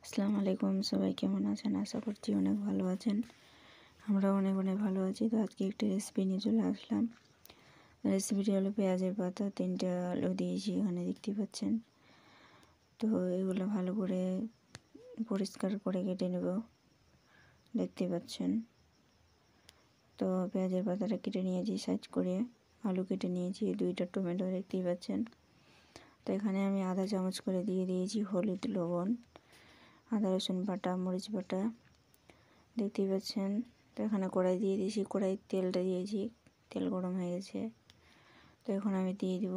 আসসালামু আলাইকুম, সবাই কেমন আছেন? আশা করছি অনেক ভালো আছেন। আমরা অনেক অনেক ভালো আছি। তো আজকে একটা রেসিপি নিয়ে চলে আসলাম। রেসিপিটি হলো পেঁয়াজের পাতা, 3টা আলু দিয়েছি এখানে দেখতে পাচ্ছেন। তো এগুলো ভালো করে পরিষ্কার করে কেটে নেব, দেখতে পাচ্ছেন। তো পেঁয়াজের পাতাটা কেটে নিয়েছি সাইজ করে, আলু কেটে নিয়েছি, 2টা টমেটো দেখতেই পাচ্ছেন। তো এখানে আমি আধা চামচ করে দিয়ে দিয়েছি হলুদ, লবণ, আদা রসুন বাটা, মরিচ বাটা, দেখতেই পাচ্ছেন। তো এখানে কড়াই দিয়ে দিয়েছি, কড়াইয়ের তেলটা দিয়েছি, তেল গরম হয়ে গেছে। তো এখন আমি দিয়ে দিব,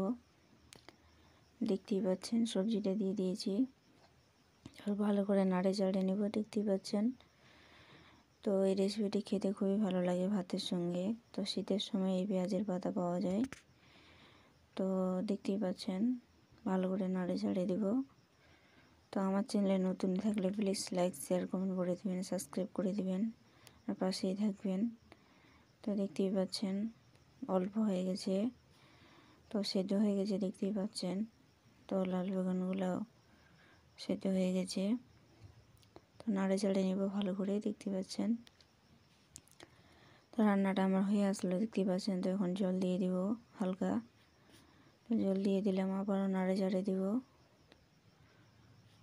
দেখতেই পাচ্ছেন সবজিটা দিয়ে দিয়েছি। আর ভালো করে নাড়ে চাড়ে নেব, দেখতেই পাচ্ছেন। তো এই রেসিপিটি খেতে খুবই ভালো লাগে ভাতের সঙ্গে। তো শীতের সময় এই পেঁয়াজের পাতা পাওয়া যায়। তো দেখতেই পাচ্ছেন, ভালো করে নাড়ে চাড়ে দেব। তো আমার চ্যানেলে নতুন থাকলে প্লিজ লাইক, শেয়ার, কমেন্ট করে দেবেন, সাবস্ক্রাইব করে দেবেন আর পাশেই থাকবেন। তো দেখতেই পাচ্ছেন অল্প হয়ে গেছে, তো সেদ্ধ হয়ে গেছে দেখতেই পাচ্ছেন। তো লাল বেগুনগুলো সেদ্ধ হয়ে গেছে। তো নাড়ে চাড়ে নেব ভালো করে, দেখতে পাচ্ছেন। তো রান্নাটা আমার হয়ে আসলো, দেখতেই পাচ্ছেন। তো এখন জল দিয়ে দিব হালকা। তো জল দিয়ে দিলাম, আবারও নাড়ে চাড়ে দিব।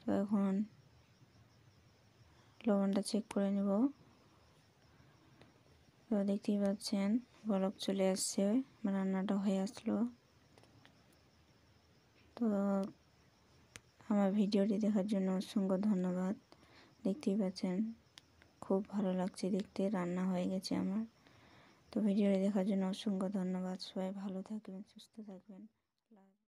তো এখন লবণটা চেক করে নেব। তো দেখতেই পাচ্ছেন বলক চলে আসছে, রান্নাটা হয়ে আসলো। তো আমার ভিডিওটি দেখার জন্য অসংখ্য ধন্যবাদ। দেখতেই পাচ্ছেন খুব ভালো লাগছে দেখতে, রান্না হয়ে গেছে আমার। তো ভিডিওটি দেখার জন্য অসংখ্য ধন্যবাদ। সবাই ভালো থাকবেন, সুস্থ থাকবেন।